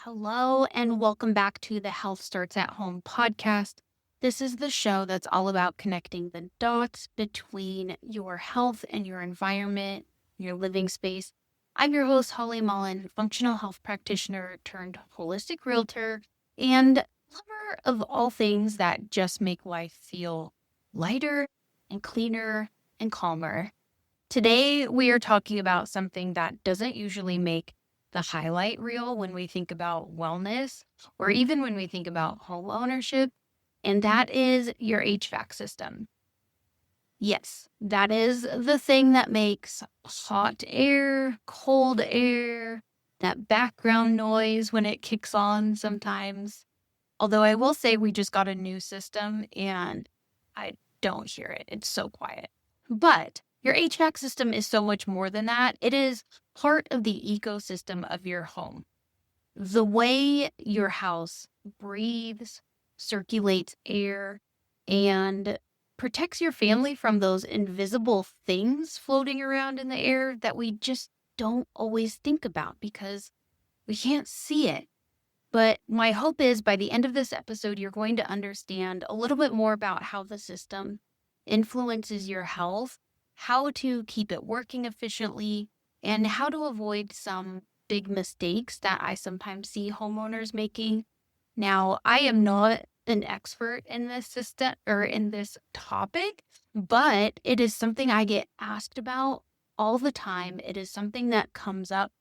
Hello, and welcome back to the Health Starts at Home podcast. This is the show that's all about connecting the dots between your health and your environment, your living space. I'm your host, Holly Mullen, functional health practitioner turned holistic realtor and lover of all things that just make life feel lighter and cleaner and calmer. Today, we are talking about something that doesn't usually make the highlight reel when we think about wellness or even when we think about home ownership, and that is your HVAC system. Yes, that is the thing that makes hot air, cold air, that background noise when it kicks on sometimes. Although I will say we just got a new system and I don't hear it. It's so quiet. But your HVAC system is so much more than that. It is part of the ecosystem of your home. The way your house breathes, circulates air, and protects your family from those invisible things floating around in the air that we just don't always think about because we can't see it. But my hope is by the end of this episode, you're going to understand a little bit more about how the system influences your health, how to keep it working efficiently, and how to avoid some big mistakes that I sometimes see homeowners making. Now, I am not an expert in this system or in this topic, but it is something I get asked about all the time. It is something that comes up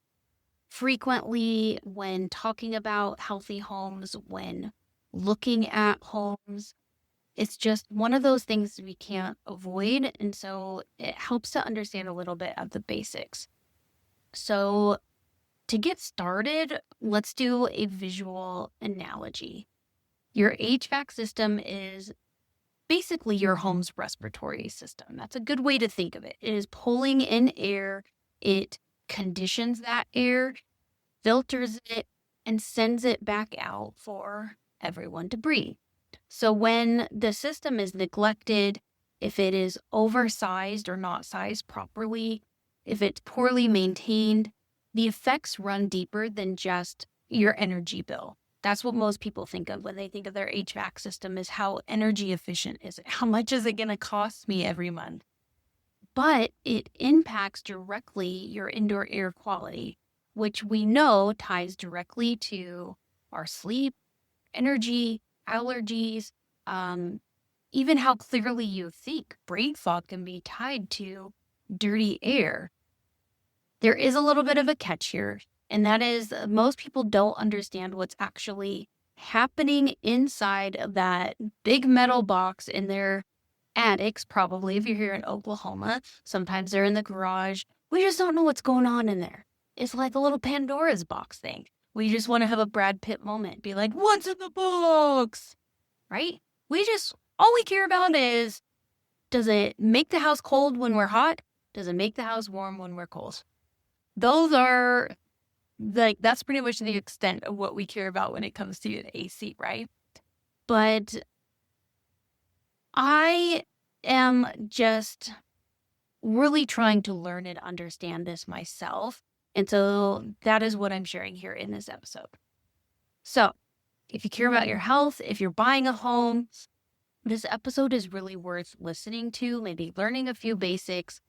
frequently when talking about healthy homes, when looking at homes. It's just one of those things we can't avoid. And so it helps to understand a little bit of the basics. So to get started, let's do a visual analogy. Your HVAC system is basically your home's respiratory system. That's a good way to think of it. It is pulling in air. It conditions that air, filters it, and sends it back out for everyone to breathe. So when the system is neglected, if it is oversized or not sized properly, if it's poorly maintained, the effects run deeper than just your energy bill. That's what most people think of when they think of their HVAC system is how energy efficient is it? How much is it going to cost me every month? But it impacts directly your indoor air quality, which we know ties directly to our sleep, energy, allergies, even how clearly you think. Brain fog can be tied to dirty air. There is a little bit of a catch here, and that is most people don't understand what's actually happening inside of that big metal box in their attics, probably if you're here in Oklahoma. Sometimes they're in the garage. We just don't know what's going on in there. It's like a little Pandora's box thing. We just want to have a Brad Pitt moment. Be like, what's in the box? Right? All we care about is, does it make the house cold when we're hot? Does it make the house warm when we're cold? Those are that's pretty much the extent of what we care about when it comes to the AC, right? But I am just really trying to learn and understand this myself. And so that is what I'm sharing here in this episode. So if you care about your health, if you're buying a home, this episode is really worth listening to, maybe learning a few basics.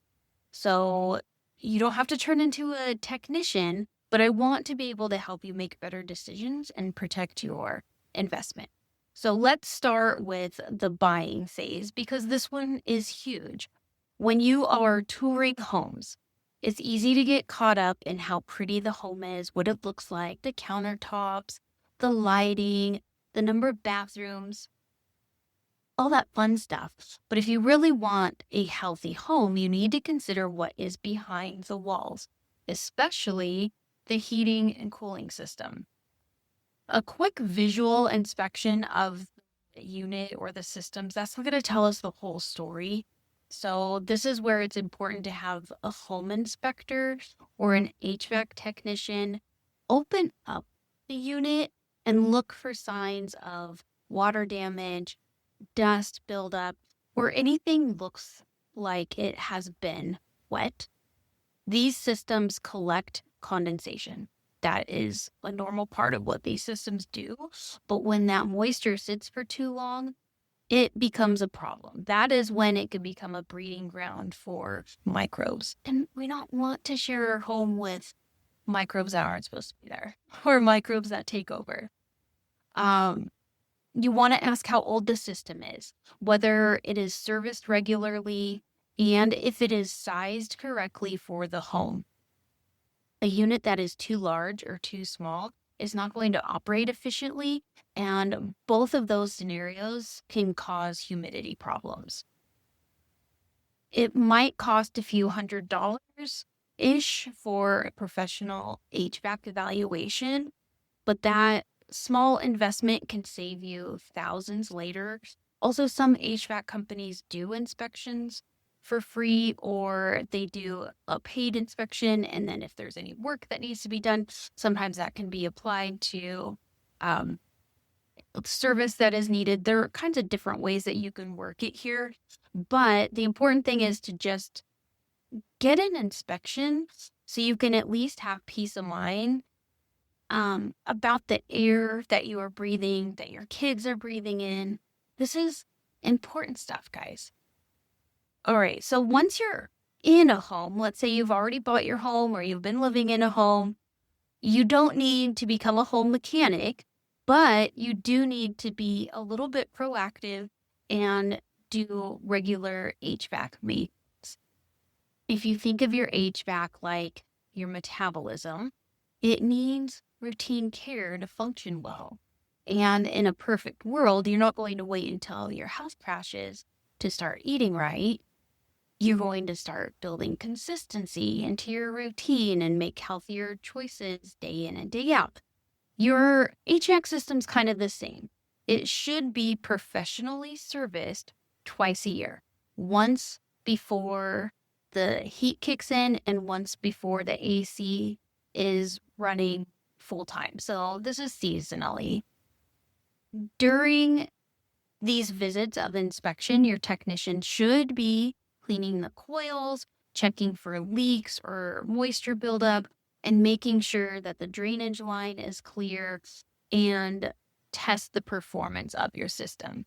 So you don't have to turn into a technician, but I want to be able to help you make better decisions and protect your investment. So let's start with the buying phase because this one is huge. When you are touring homes, it's easy to get caught up in how pretty the home is, what it looks like, the countertops, the lighting, the number of bathrooms, all that fun stuff. But if you really want a healthy home, you need to consider what is behind the walls, especially the heating and cooling system. A quick visual inspection of the unit or the systems, that's not going to tell us the whole story. So this is where it's important to have a home inspector or an HVAC technician open up the unit and look for signs of water damage, dust buildup, or anything looks like it has been wet. These systems collect condensation. That is a normal part of what these systems do. But when that moisture sits for too long, it becomes a problem. That is when it could become a breeding ground for microbes. And we don't want to share our home with microbes that aren't supposed to be there or microbes that take over. You want to ask how old the system is, whether it is serviced regularly, and if it is sized correctly for the home. A unit that is too large or too small is not going to operate efficiently, and both of those scenarios can cause humidity problems. It might cost a few $100-ish for a professional HVAC evaluation, but that small investment can save you thousands later. Also, some HVAC companies do inspections for free, or they do a paid inspection. And then if there's any work that needs to be done, sometimes that can be applied to service that is needed. There are kinds of different ways that you can work it here. But the important thing is to just get an inspection so you can at least have peace of mind about the air that you are breathing, that your kids are breathing in. This is important stuff, guys. All right, so once you're in a home, let's say you've already bought your home or you've been living in a home, you don't need to become a home mechanic, but you do need to be a little bit proactive and do regular HVAC maintenance. If you think of your HVAC like your metabolism, it needs routine care to function well. And in a perfect world, you're not going to wait until your house crashes to start eating right. You're going to start building consistency into your routine and make healthier choices day in and day out. Your HVAC system's kind of the same. It should be professionally serviced twice a year, once before the heat kicks in and once before the AC is running full time. So this is seasonally. During these visits of inspection, your technician should be cleaning the coils, checking for leaks or moisture buildup, and making sure that the drainage line is clear and test the performance of your system.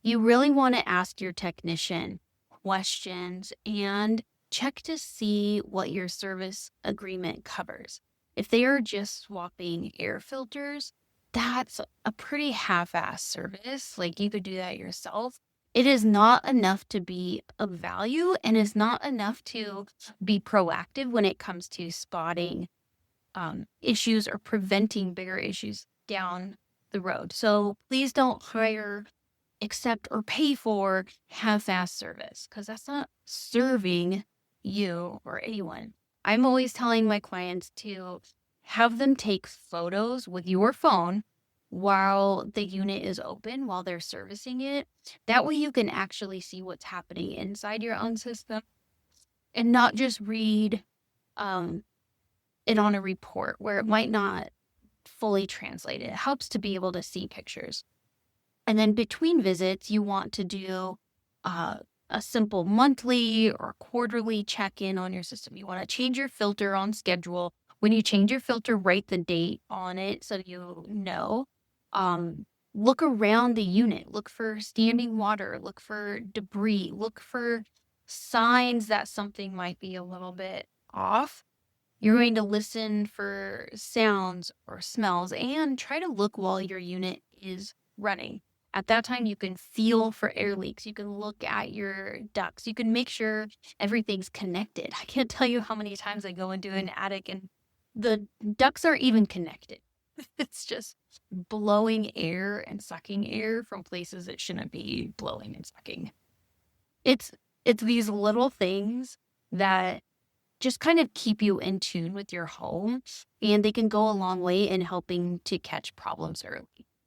You really want to ask your technician questions and check to see what your service agreement covers. If they are just swapping air filters, that's a pretty half-assed service. Like, you could do that yourself. It is not enough to be of value and is not enough to be proactive when it comes to spotting issues or preventing bigger issues down the road. So please don't hire, accept, or pay for half-assed service, because that's not serving you or anyone. I'm always telling my clients to have them take photos with your phone while the unit is open, while they're servicing it. That way you can actually see what's happening inside your own system and not just read it on a report where it might not fully translate it. It helps to be able to see pictures. And then between visits, you want to do a simple monthly or quarterly check-in on your system. You want to change your filter on schedule. When you change your filter, write the date on it so you know. Look around the unit. Look for standing water. Look for debris. Look for signs that something might be a little bit off. You're going to listen for sounds or smells and try to look while your unit is running. At that time, you can feel for air leaks. You can look at your ducts. You can make sure everything's connected. I can't tell you how many times I go into an attic and the ducts aren't even connected. It's just blowing air and sucking air from places it shouldn't be blowing and sucking. It's these little things that just kind of keep you in tune with your home, and they can go a long way in helping to catch problems early.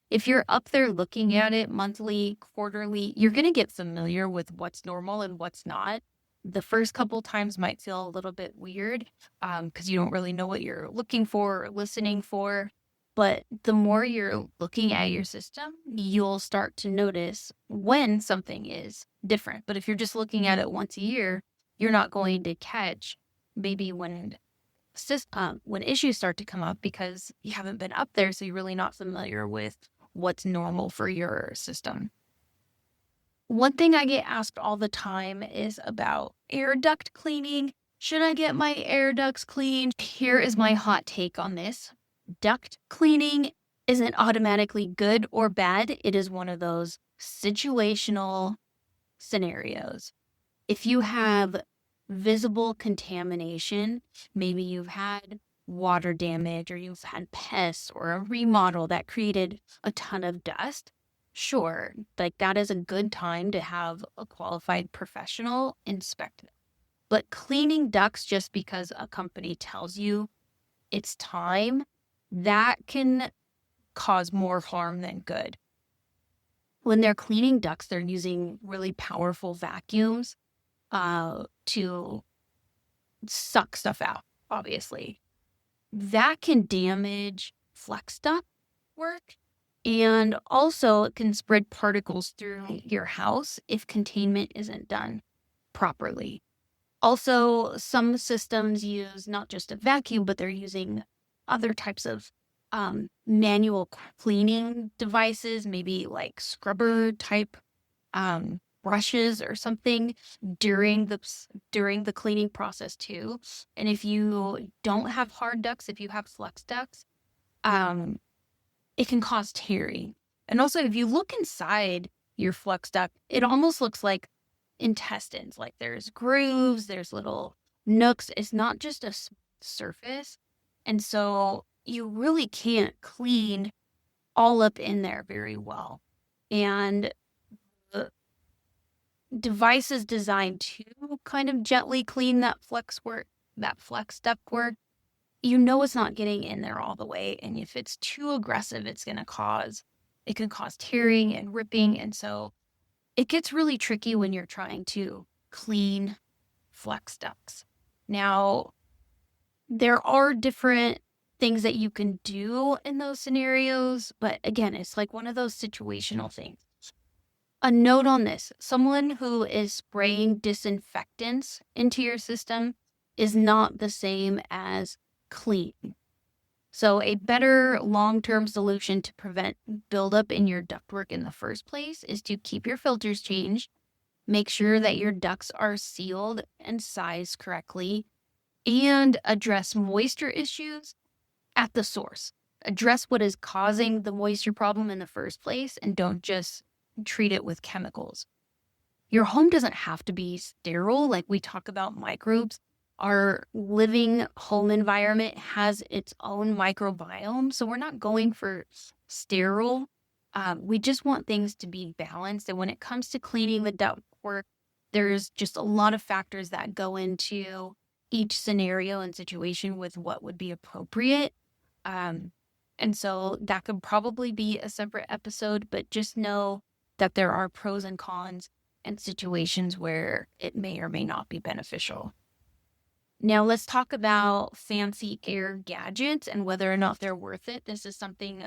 If you're up there looking at it monthly, quarterly, you're going to get familiar with what's normal and what's not. The first couple times might feel a little bit weird because you don't really know what you're looking for or listening for. But the more you're looking at your system, you'll start to notice when something is different. But if you're just looking at it once a year, you're not going to catch maybe when when issues start to come up because you haven't been up there, so you're really not familiar with what's normal for your system. One thing I get asked all the time is about air duct cleaning. Should I get my air ducts cleaned? Here is my hot take on this. Duct cleaning isn't automatically good or bad. It is one of those situational scenarios. If you have visible contamination, maybe you've had water damage or you've had pests or a remodel that created a ton of dust, sure, like that is a good time to have a qualified professional inspect it. But cleaning ducts just because a company tells you it's time, that can cause more harm than good. When they're cleaning ducts, they're using really powerful vacuums to suck stuff out, obviously. That can damage flex duct work, and also it can spread particles through your house if containment isn't done properly. Also, some systems use not just a vacuum, but they're using other types of manual cleaning devices, maybe like scrubber type brushes or something during the cleaning process too. And if you don't have hard ducts, if you have flex ducts, it can cause tearing. And also, if you look inside your flex duct, it almost looks like intestines. Like there's grooves, there's little nooks. It's not just a surface. And so you really can't clean all up in there very well. And the device is designed to kind of gently clean that flex duct work. You know it's not getting in there all the way. And if it's too aggressive, it can cause tearing and ripping. And so it gets really tricky when you're trying to clean flex ducts. Now, there are different things that you can do in those scenarios, but again, it's like one of those situational things. A note on this, someone who is spraying disinfectants into your system is not the same as clean. So a better long-term solution to prevent buildup in your ductwork in the first place is to keep your filters changed, make sure that your ducts are sealed and sized correctly, and address moisture issues at the source. Address what is causing the moisture problem in the first place and don't just treat it with chemicals. Your home doesn't have to be sterile. Like we talk about microbes. Our living home environment has its own microbiome. So we're not going for sterile. We just want things to be balanced. And when it comes to cleaning the ductwork, there's just a lot of factors that go into each scenario and situation with what would be appropriate. And so that could probably be a separate episode, but just know that there are pros and cons and situations where it may or may not be beneficial. Now let's talk about fancy air gadgets and whether or not they're worth it. This is something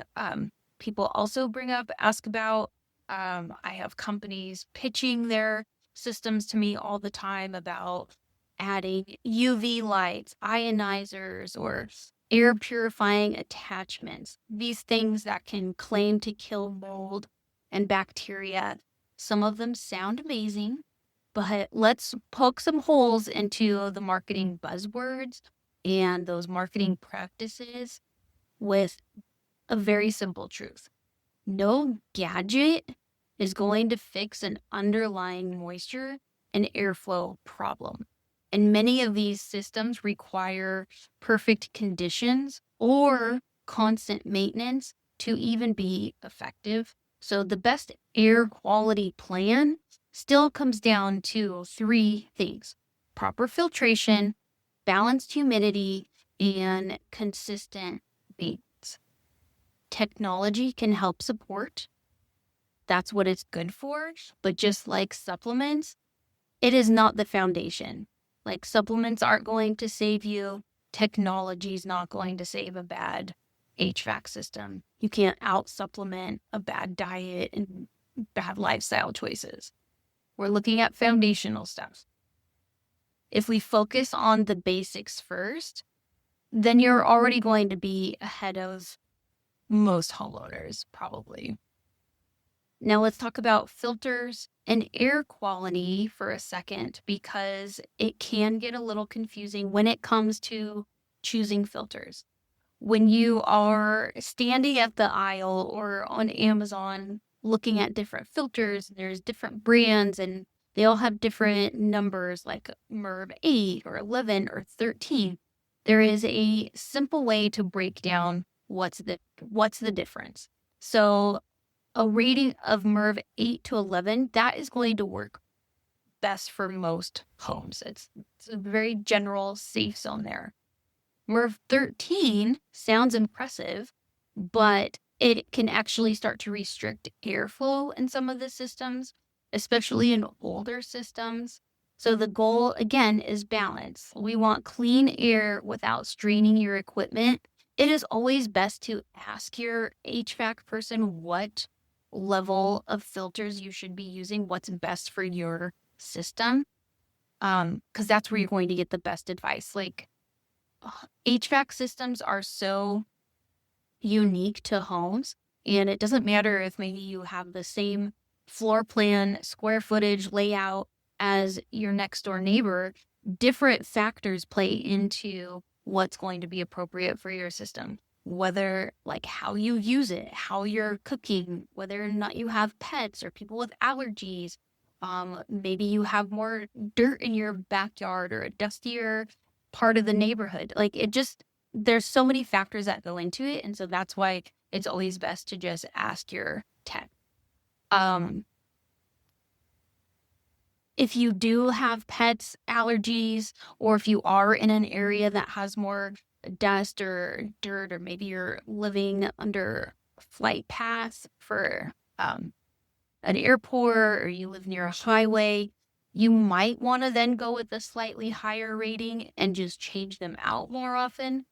people also ask about. I have companies pitching their systems to me all the time about adding UV lights, ionizers, or air purifying attachments. These things that can claim to kill mold and bacteria. Some of them sound amazing, but let's poke some holes into the marketing buzzwords and those marketing practices with a very simple truth. No gadget is going to fix an underlying moisture and airflow problem. And many of these systems require perfect conditions or constant maintenance to even be effective. So the best air quality plan still comes down to three things: proper filtration, balanced humidity, and consistent maintenance. Technology can help support. That's what it's good for. But just like supplements, it is not the foundation. Like supplements aren't going to save you. Technology is not going to save a bad HVAC system. You can't out-supplement a bad diet and bad lifestyle choices. We're looking at foundational stuff. If we focus on the basics first, then you're already going to be ahead of most homeowners, probably. Now let's talk about filters and air quality for a second, because it can get a little confusing when it comes to choosing filters. When you are standing at the aisle or on Amazon looking at different filters, there's different brands and they all have different numbers like MERV 8 or 11 or 13. There is a simple way to break down what's the difference. So a rating of MERV 8 to 11, that is going to work best for most homes. It's a very general safe zone there. MERV 13 sounds impressive, but it can actually start to restrict airflow in some of the systems, especially in older systems. So the goal, again, is balance. We want clean air without straining your equipment. It is always best to ask your HVAC person what level of filters you should be using, what's best for your system, because that's where you're going to get the best advice. Like, HVAC systems are so unique to homes, and it doesn't matter if maybe you have the same floor plan, square footage, layout as your next door neighbor. Different factors play into what's going to be appropriate for your system, whether like how you use it, how you're cooking, whether or not you have pets or people with allergies. Maybe you have more dirt in your backyard or a dustier part of the neighborhood. Like, there's so many factors that go into it. And so that's why it's always best to just ask your tech. If you do have pets, allergies, or if you are in an area that has more dust or dirt, or maybe you're living under flight paths for an airport, or you live near a highway, you might want to then go with a slightly higher rating and just change them out more often.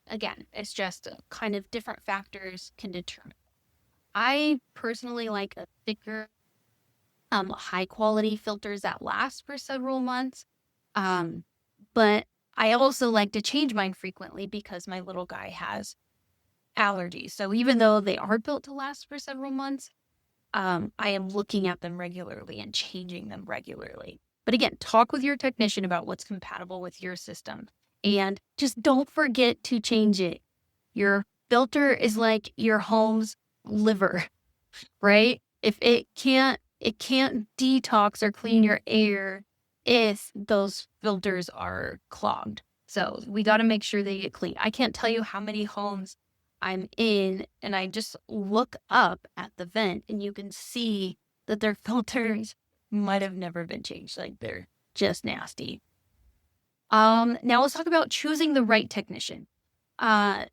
Again, it's just kind of different factors can determine. I personally like a thicker, high quality filters that last for several months. But I also like to change mine frequently because my little guy has allergies. So even though they are built to last for several months, I am looking at them regularly and changing them regularly. But again, talk with your technician about what's compatible with your system. And just don't forget to change it. Your filter is like your home's liver, right? If it can't detox or clean your air if those filters are clogged. So we got to make sure they get clean. I can't tell you how many homes I'm in and I just look up at the vent and you can see that their filters might have never been changed. Like, they're just nasty. Now let's talk about choosing the right technician.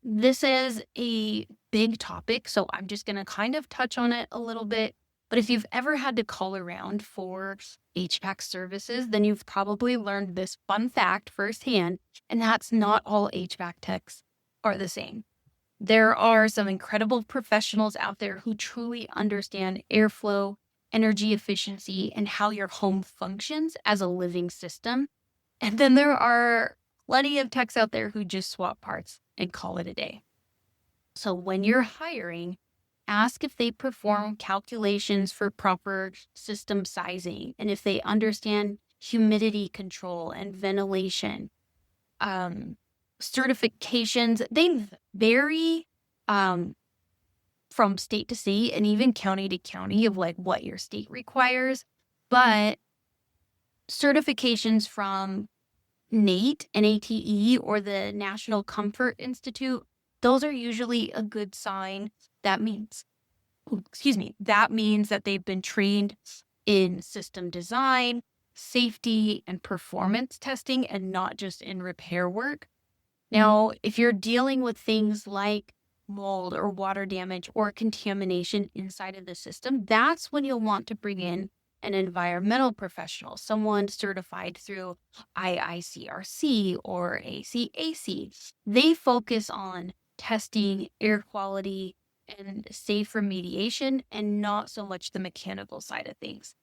This is a big topic, so I'm just going to kind of touch on it a little bit. But if you've ever had to call around for HVAC services, then you've probably learned this fun fact firsthand, and that's not all HVAC techs are the same. There are some incredible professionals out there who truly understand airflow, energy efficiency, and how your home functions as a living system. And then there are plenty of techs out there who just swap parts and call it a day. So when you're hiring, ask if they perform calculations for proper system sizing and if they understand humidity control and ventilation. Certifications, they vary from state to state and even county to county of like what your state requires. But certifications from NATE, NATE, or the National Comfort Institute, those are usually a good sign. That means that they've been trained in system design, safety, and performance testing, and not just in repair work. Now, if you're dealing with things like mold or water damage or contamination inside of the system, that's when you'll want to bring in an environmental professional, someone certified through IICRC or ACAC. They focus on testing air quality and safe remediation and not so much the mechanical side of things.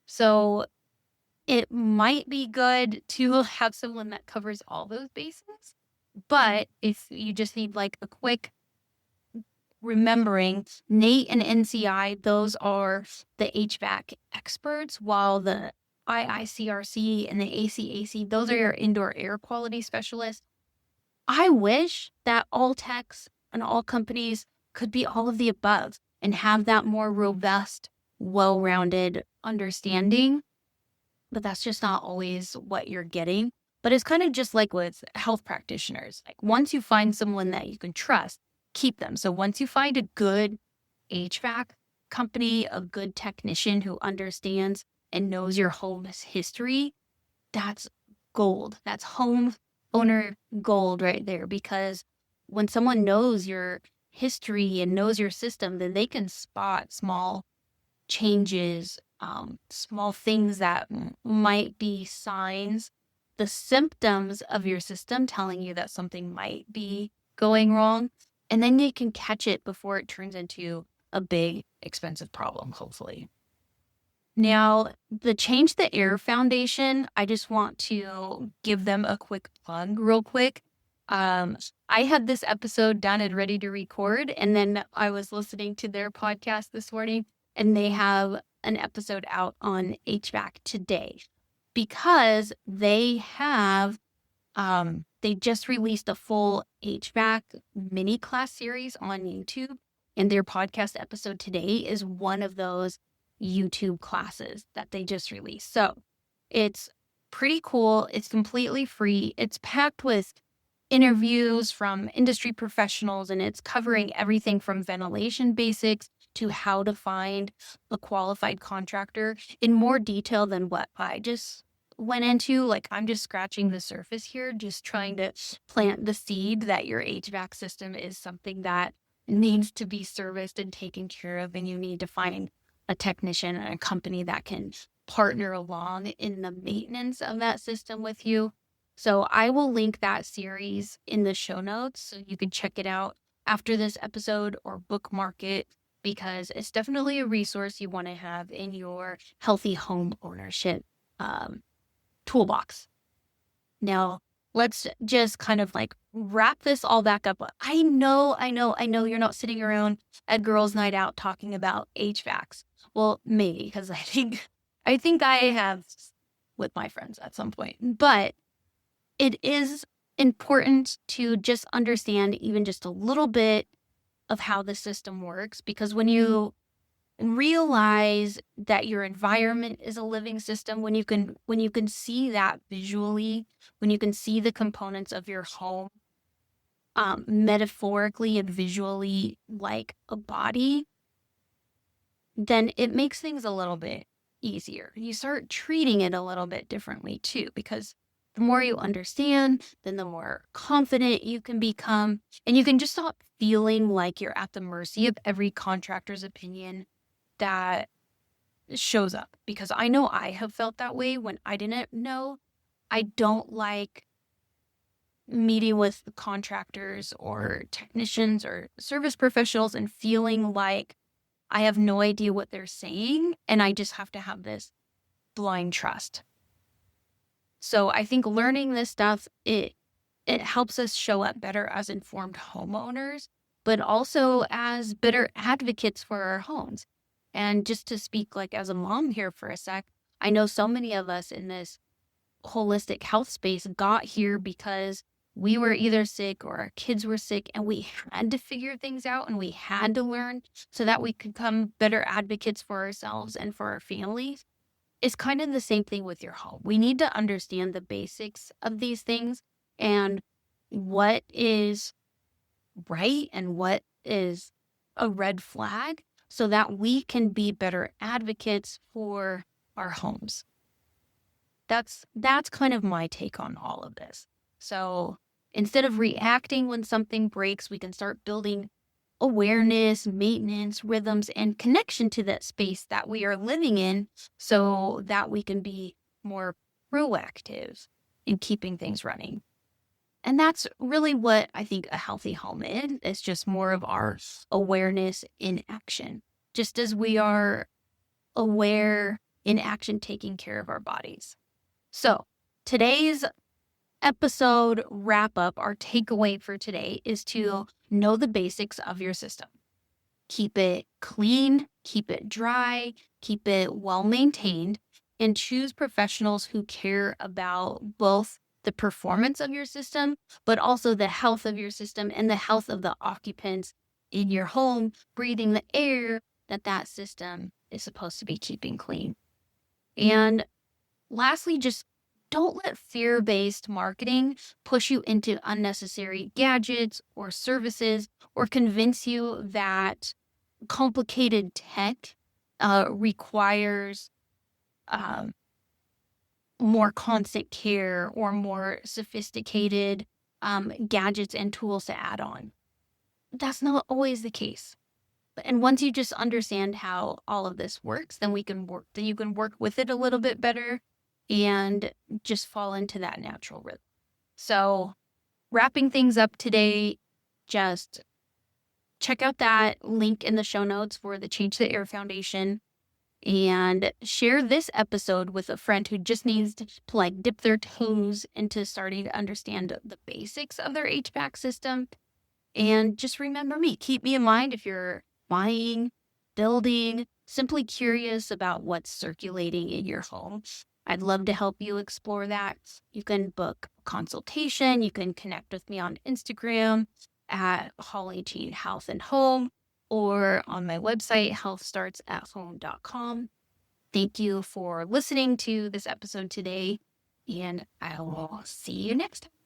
So it might be good to have someone that covers all those bases, But if you just need like a quick remembering, NATE and NCI, those are the HVAC experts, while the IICRC and the ACAC, those are your indoor air quality specialists. I wish that all techs and all companies could be all of the above and have that more robust, well-rounded understanding, but that's just not always what you're getting. But it's kind of just like with health practitioners. Like once you find someone that you can trust, keep them. So once you find a good HVAC company, a good technician who understands and knows your home's history, that's gold. That's home owner gold right there. Because when someone knows your history and knows your system, then they can spot small changes, small things that might be signs, the symptoms of your system telling you that something might be going wrong. And then they can catch it before it turns into a big, expensive problem, hopefully. Now, the Change the Air Foundation, I just want to give them a quick plug real quick. I had this episode done and ready to record, and then I was listening to their podcast this morning, and they have an episode out on HVAC today because they have, they just released a full HVAC mini class series on YouTube, and their podcast episode today is one of those YouTube classes that they just released. So it's pretty cool. It's completely free. It's packed with interviews from industry professionals, and it's covering everything from ventilation basics to how to find a qualified contractor in more detail than what I just went into. Like I'm just scratching the surface here, just trying to plant the seed that your HVAC system is something that needs to be serviced and taken care of, and you need to find a technician and a company that can partner along in the maintenance of that system with you. So I will link that series in the show notes so you can check it out after this episode or bookmark it, because it's definitely a resource you want to have in your healthy home ownership toolbox. Now, let's just kind of like wrap this all back up. I know you're not sitting around at girls' night out talking about HVACs. Well, maybe, because I think I have with my friends at some point. But it is important to just understand even just a little bit of how the system works, because when you realize that your environment is a living system, when you can see that visually, when you can see the components of your home metaphorically and visually like a body, then it makes things a little bit easier. You start treating it a little bit differently too, because the more you understand, then the more confident you can become, and you can just stop feeling like you're at the mercy of every contractor's opinion that shows up. Because I know I have felt that way when I didn't know. I don't like meeting with contractors or technicians or service professionals and feeling like I have no idea what they're saying, and I just have to have this blind trust. So I think learning this stuff, it helps us show up better as informed homeowners, but also as better advocates for our homes. And just to speak like as a mom here for a sec, I know so many of us in this holistic health space got here because we were either sick or our kids were sick, and we had to figure things out and we had to learn so that we could become better advocates for ourselves and for our families. It's kind of the same thing with your home. We need to understand the basics of these things and what is right and what is a red flag so that we can be better advocates for our homes. That's kind of my take on all of this. So instead of reacting when something breaks, we can start building awareness, maintenance, rhythms, and connection to that space that we are living in so that we can be more proactive in keeping things running. And that's really what I think a healthy home is. It's just more of our awareness in action, just as we are aware in action taking care of our bodies. So today's episode wrap up, our takeaway for today is to know the basics of your system. Keep it clean, keep it dry, keep it well maintained, and choose professionals who care about both the performance of your system, but also the health of your system and the health of the occupants in your home, breathing the air that system is supposed to be keeping clean. And lastly, just don't let fear-based marketing push you into unnecessary gadgets or services or convince you that complicated tech requires um, more constant care or more sophisticated gadgets and tools to add on. That's not always the case. And once you just understand how all of this works, then you can work with it a little bit better and just fall into that natural rhythm. So wrapping things up today, just check out that link in the show notes for the Change the Air Foundation and share this episode with a friend who just needs to like dip their toes into starting to understand the basics of their HVAC system. And just remember me, keep me in mind if you're buying, building, simply curious about what's circulating in your home. I'd love to help you explore that. You can book a consultation. You can connect with me on Instagram at Holly Jean Health and Home or on my website, healthstartsathome.com. Thank you for listening to this episode today, and I will see you next time.